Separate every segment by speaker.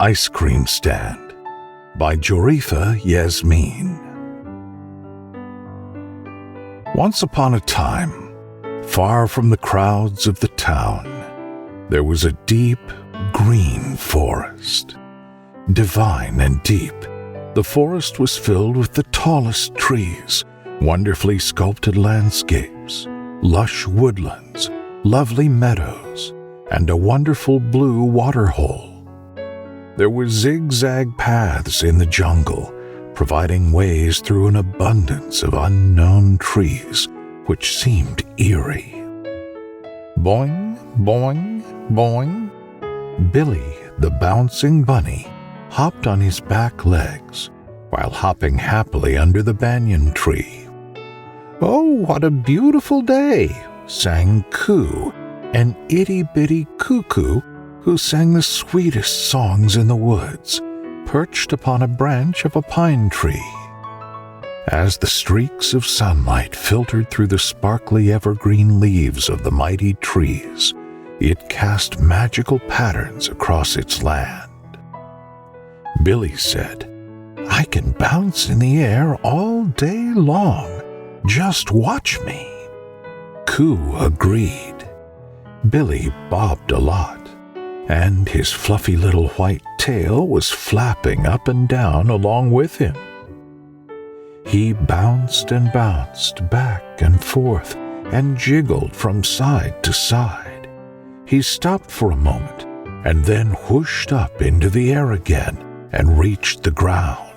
Speaker 1: Ice Cream Stand by Jorefa Yasmin. Once upon a time, far from the crowds of the town, there was a deep, green forest. Divine and deep, the forest was filled with the tallest trees, wonderfully sculpted landscapes, lush woodlands, lovely meadows, and a wonderful blue waterhole. There were zigzag paths in the jungle, providing ways through an abundance of unknown trees, which seemed eerie. Boing, boing, boing. Billy, the bouncing bunny, hopped on his back legs while hopping happily under the banyan tree. "Oh, what a beautiful day!" sang Coo, an itty-bitty cuckoo who sang the sweetest songs in the woods, perched upon a branch of a pine tree. As the streaks of sunlight filtered through the sparkly evergreen leaves of the mighty trees, it cast magical patterns across its land. Billy said, "I can bounce in the air all day long. Just watch me." Coo agreed. Billy bobbed a lot, and his fluffy little white tail was flapping up and down along with him. He bounced and bounced back and forth and jiggled from side to side. He stopped for a moment and then whooshed up into the air again and reached the ground.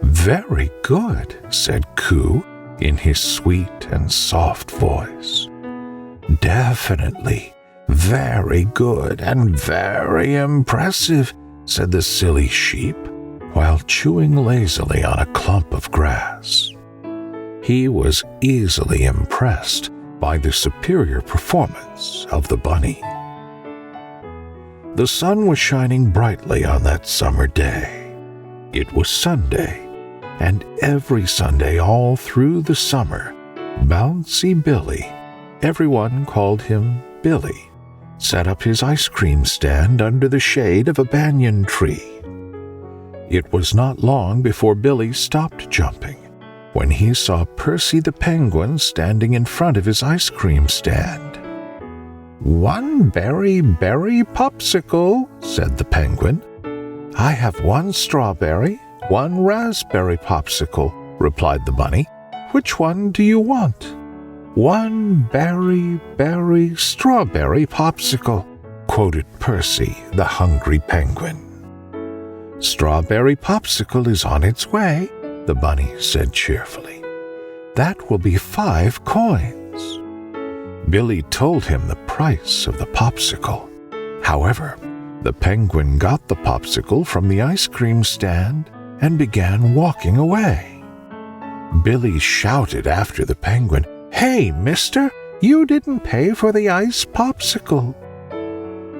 Speaker 1: "Very good," said Coo in his sweet and soft voice. "Definitely very good and very impressive," said the silly sheep, while chewing lazily on a clump of grass. He was easily impressed by the superior performance of the bunny. The sun was shining brightly on that summer day. It was Sunday, and every Sunday all through the summer, Bouncy Billy, everyone called him Billy, set up his ice cream stand under the shade of a banyan tree. It was not long before Billy stopped jumping when he saw Percy the penguin standing in front of his ice cream stand. "One berry popsicle," said the penguin. "I have one strawberry, one raspberry popsicle," replied the bunny. "Which one do you want?" "One berry strawberry popsicle," quoted Percy, the hungry penguin. "Strawberry popsicle is on its way," the bunny said cheerfully. "That will be 5 coins." Billy told him the price of the popsicle. However, the penguin got the popsicle from the ice cream stand and began walking away. Billy shouted after the penguin, "Hey, mister, you didn't pay for the ice popsicle."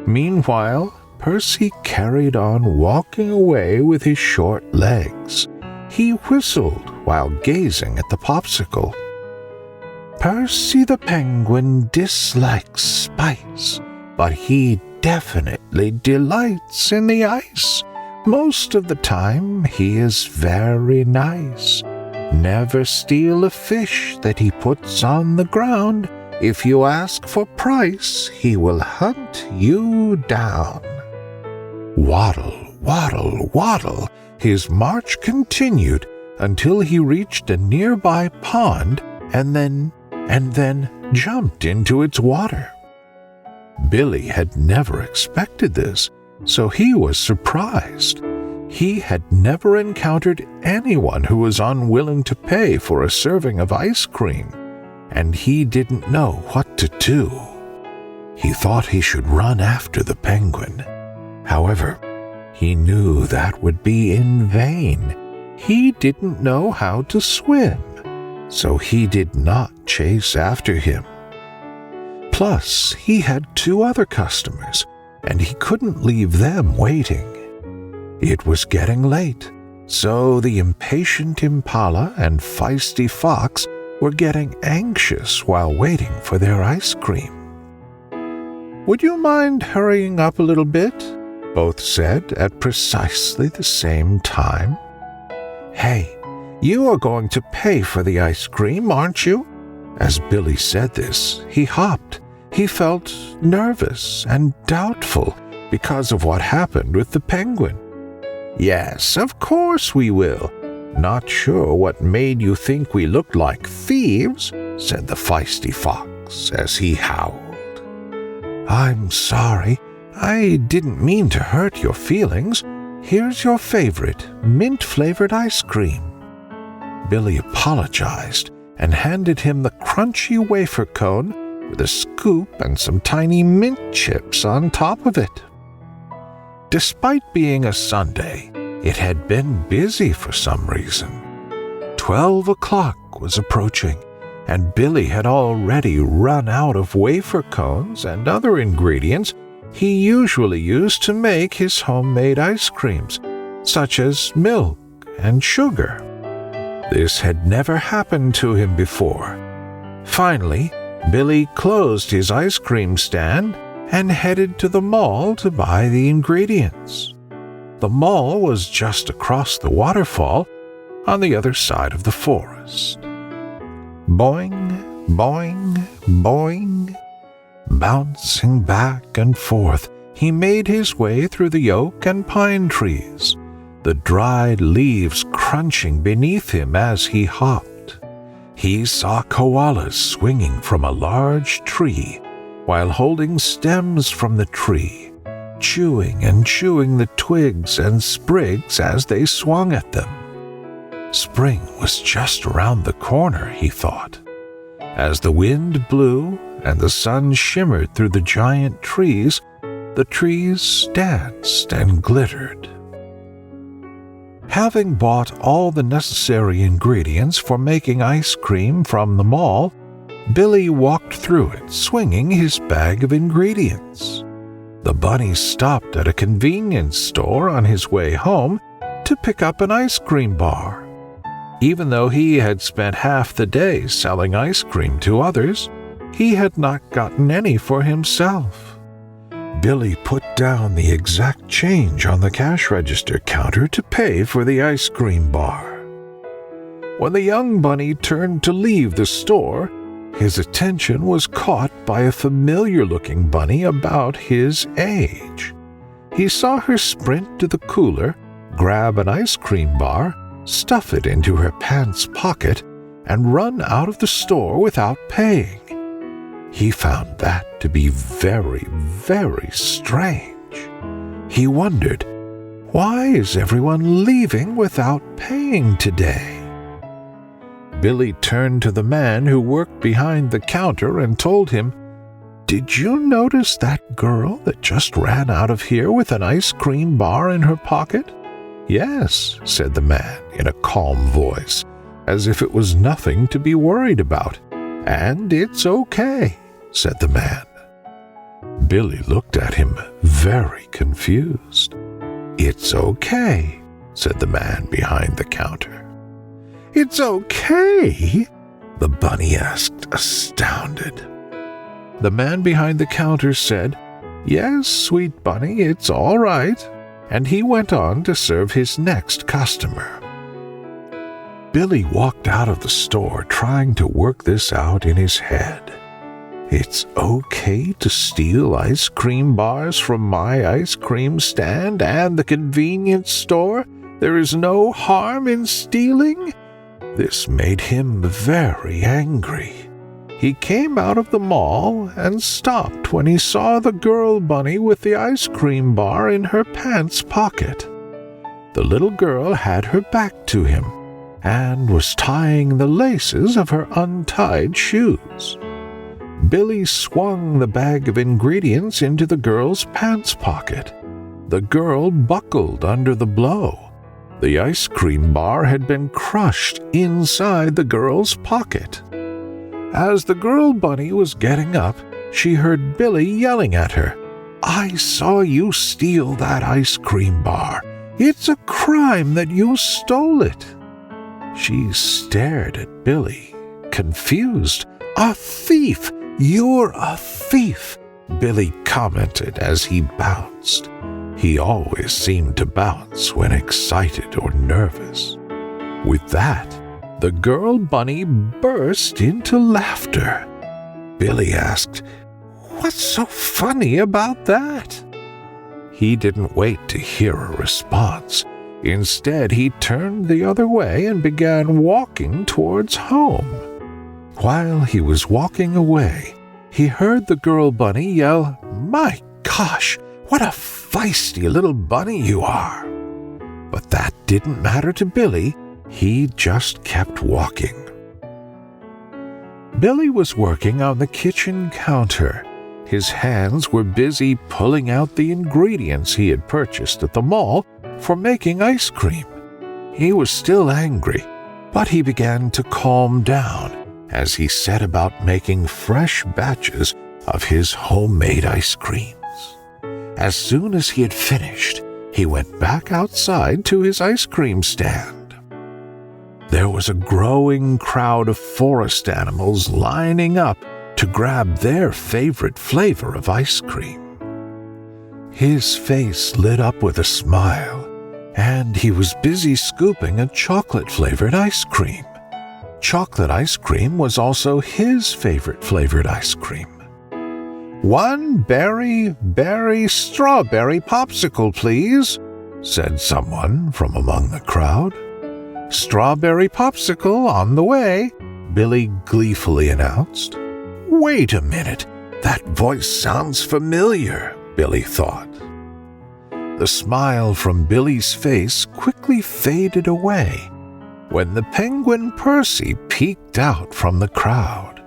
Speaker 1: Meanwhile, Percy carried on walking away with his short legs. He whistled while gazing at the popsicle. "Percy the penguin dislikes spice, but he definitely delights in the ice. Most of the time he is very nice. Never steal a fish that he puts on the ground. If you ask for price, he will hunt you down." Waddle, waddle, waddle, his march continued until he reached a nearby pond and then jumped into its water. Billy had never expected this, so he was surprised. He had never encountered anyone who was unwilling to pay for a serving of ice cream, and he didn't know what to do. He thought he should run after the penguin. However, he knew that would be in vain. He didn't know how to swim, so he did not chase after him. Plus, he had 2 other customers, and he couldn't leave them waiting. It was getting late, so the impatient impala and feisty fox were getting anxious while waiting for their ice cream. "Would you mind hurrying up a little bit?" both said at precisely the same time. "Hey, you are going to pay for the ice cream, aren't you?" As Billy said this, he hopped. He felt nervous and doubtful because of what happened with the penguin. "Yes, of course we will. Not sure what made you think we looked like thieves," said the feisty fox as he howled. "I'm sorry. I didn't mean to hurt your feelings. Here's your favorite, mint-flavored ice cream." Billy apologized and handed him the crunchy wafer cone with a scoop and some tiny mint chips on top of it. Despite being a Sunday, it had been busy for some reason. 12 o'clock was approaching, and Billy had already run out of wafer cones and other ingredients he usually used to make his homemade ice creams, such as milk and sugar. This had never happened to him before. Finally, Billy closed his ice cream stand and headed to the mall to buy the ingredients. The mall was just across the waterfall on the other side of the forest. Boing, boing, boing. Bouncing back and forth, he made his way through the oak and pine trees, the dried leaves crunching beneath him as he hopped. He saw koalas swinging from a large tree while holding stems from the tree, chewing and chewing the twigs and sprigs as they swung at them. Spring was just around the corner, he thought. As the wind blew and the sun shimmered through the giant trees, the trees danced and glittered. Having bought all the necessary ingredients for making ice cream from the mall, Billy walked through it, swinging his bag of ingredients. The bunny stopped at a convenience store on his way home to pick up an ice cream bar. Even though he had spent half the day selling ice cream to others, he had not gotten any for himself. Billy put down the exact change on the cash register counter to pay for the ice cream bar. When the young bunny turned to leave the store, his attention was caught by a familiar-looking bunny about his age. He saw her sprint to the cooler, grab an ice cream bar, stuff it into her pants pocket, and run out of the store without paying. He found that to be very, very strange. He wondered, why is everyone leaving without paying today? Billy turned to the man who worked behind the counter and told him, "Did you notice that girl that just ran out of here with an ice cream bar in her pocket?" "Yes," said the man in a calm voice, as if it was nothing to be worried about. "And it's okay," said the man. Billy looked at him very confused. "It's okay," said the man behind the counter. "It's okay?" the bunny asked, astounded. The man behind the counter said, "Yes, sweet bunny, it's all right," and he went on to serve his next customer. Billy walked out of the store trying to work this out in his head. It's okay to steal ice cream bars from my ice cream stand and the convenience store? There is no harm in stealing? This made him very angry. He came out of the mall and stopped when he saw the girl bunny with the ice cream bar in her pants pocket. The little girl had her back to him and was tying the laces of her untied shoes. Billy swung the bag of ingredients into the girl's pants pocket. The girl buckled under the blow. The ice cream bar had been crushed inside the girl's pocket. As the girl bunny was getting up, she heard Billy yelling at her, "I saw you steal that ice cream bar. It's a crime that you stole it." She stared at Billy, confused. "A thief! You're a thief!" Billy commented as he bounced. He always seemed to bounce when excited or nervous. With that, the girl bunny burst into laughter. Billy asked, "What's so funny about that?" He didn't wait to hear a response. Instead, he turned the other way and began walking towards home. While he was walking away, he heard the girl bunny yell, "My gosh, what a feisty little bunny you are!" But that didn't matter to Billy. He just kept walking. Billy was working on the kitchen counter. His hands were busy pulling out the ingredients he had purchased at the mall for making ice cream. He was still angry, but he began to calm down as he set about making fresh batches of his homemade ice creams. As soon as he had finished, he went back outside to his ice cream stand. There was a growing crowd of forest animals lining up to grab their favorite flavor of ice cream. His face lit up with a smile, and he was busy scooping a chocolate-flavored ice cream. Chocolate ice cream was also his favorite flavored ice cream. "One berry strawberry popsicle, please," said someone from among the crowd. "Strawberry popsicle on the way," Billy gleefully announced. "Wait a minute, that voice sounds familiar," Billy thought. The smile from Billy's face quickly faded away when the penguin Percy peeked out from the crowd.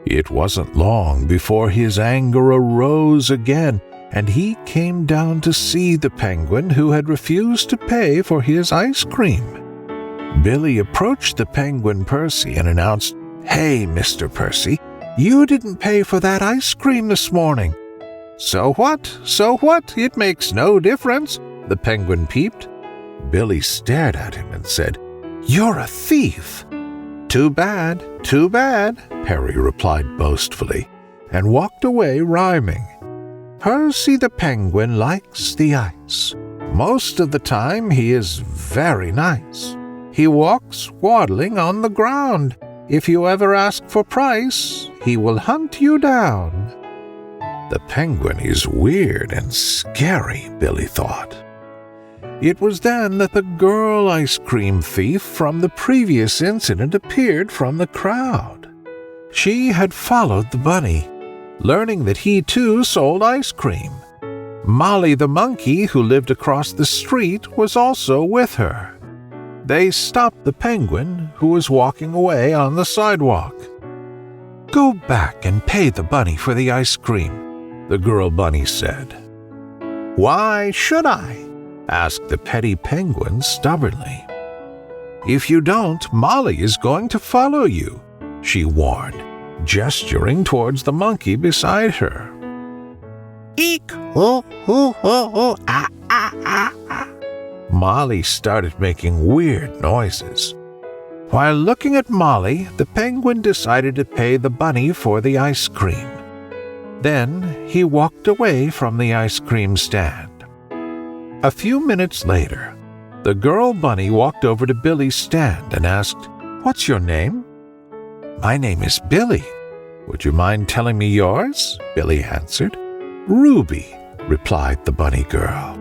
Speaker 1: It wasn't long before his anger arose again, and he came down to see the penguin who had refused to pay for his ice cream. Billy approached the penguin Percy and announced, "Hey, Mr. Percy, you didn't pay for that ice cream this morning." "So what? So what? It makes no difference," the penguin peeped. Billy stared at him and said, "You're a thief." Too bad, Perry replied boastfully, and walked away rhyming. "Percy the penguin likes the ice. Most of the time he is very nice. He walks waddling on the ground. If you ever ask for price, he will hunt you down." The penguin is weird and scary, Billy thought. It was then that the girl ice cream thief from the previous incident appeared from the crowd. She had followed the bunny, learning that he too sold ice cream. Molly the monkey, who lived across the street, was also with her. They stopped the penguin, who was walking away on the sidewalk. "Go back and pay the bunny for the ice cream," the girl bunny said. "Why should I?" asked the petty penguin stubbornly. "If you don't, Molly is going to follow you," she warned, gesturing towards the monkey beside her. "Eek! Oh, oh, oh, oh, ah, ah, ah, ah." Molly started making weird noises. While looking at Molly, the penguin decided to pay the bunny for the ice cream. Then he walked away from the ice cream stand. A few minutes later, the girl bunny walked over to Billy's stand and asked, "What's your name?" "My name is Billy. Would you mind telling me yours?" Billy answered. "Ruby," replied the bunny girl.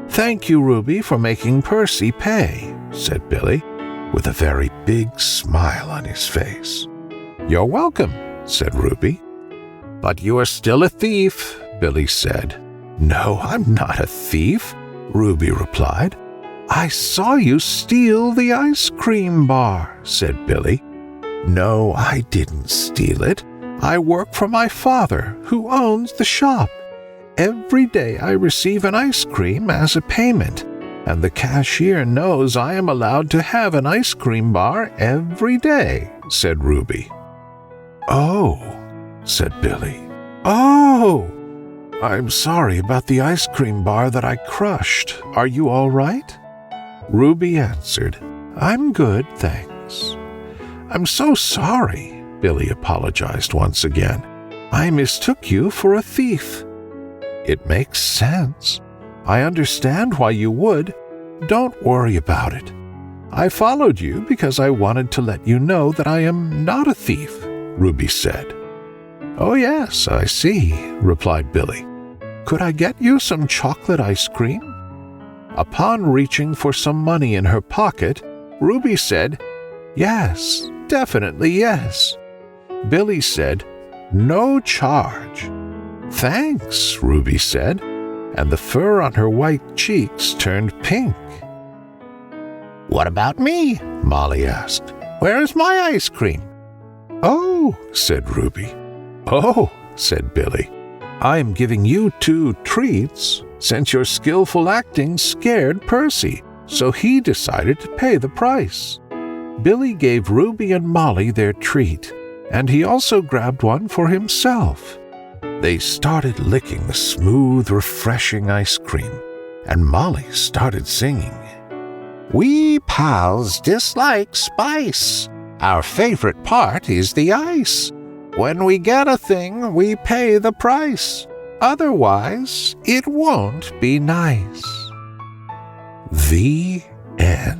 Speaker 1: "Thank you, Ruby, for making Percy pay," said Billy, with a very big smile on his face. "You're welcome," said Ruby. "But you are still a thief," Billy said. "No, I'm not a thief," Ruby replied. "I saw you steal the ice cream bar," said Billy. "No, I didn't steal it. I work for my father, who owns the shop. Every day I receive an ice cream as a payment, and the cashier knows I am allowed to have an ice cream bar every day," said Ruby. "Oh," said Billy. "Oh! I'm sorry about the ice cream bar that I crushed. Are you all right?" Ruby answered, "I'm good, thanks." "I'm so sorry," Billy apologized once again. "I mistook you for a thief." "It makes sense. I understand why you would. Don't worry about it. I followed you because I wanted to let you know that I am not a thief," Ruby said. "Oh yes, I see," replied Billy. "Could I get you some chocolate ice cream?" Upon reaching for some money in her pocket, Ruby said, "Yes, definitely yes." Billy said, "No charge." "Thanks," Ruby said, and the fur on her white cheeks turned pink. "What about me?" Molly asked. "Where is my ice cream?" "Oh," said Ruby. "Oh," said Billy. "I am giving you 2 treats since your skillful acting scared Percy, so he decided to pay the price." Billy gave Ruby and Molly their treat, and he also grabbed one for himself. They started licking the smooth, refreshing ice cream, and Molly started singing. "We pals dislike spice. Our favorite part is the ice. When we get a thing, we pay the price. Otherwise, it won't be nice." The end.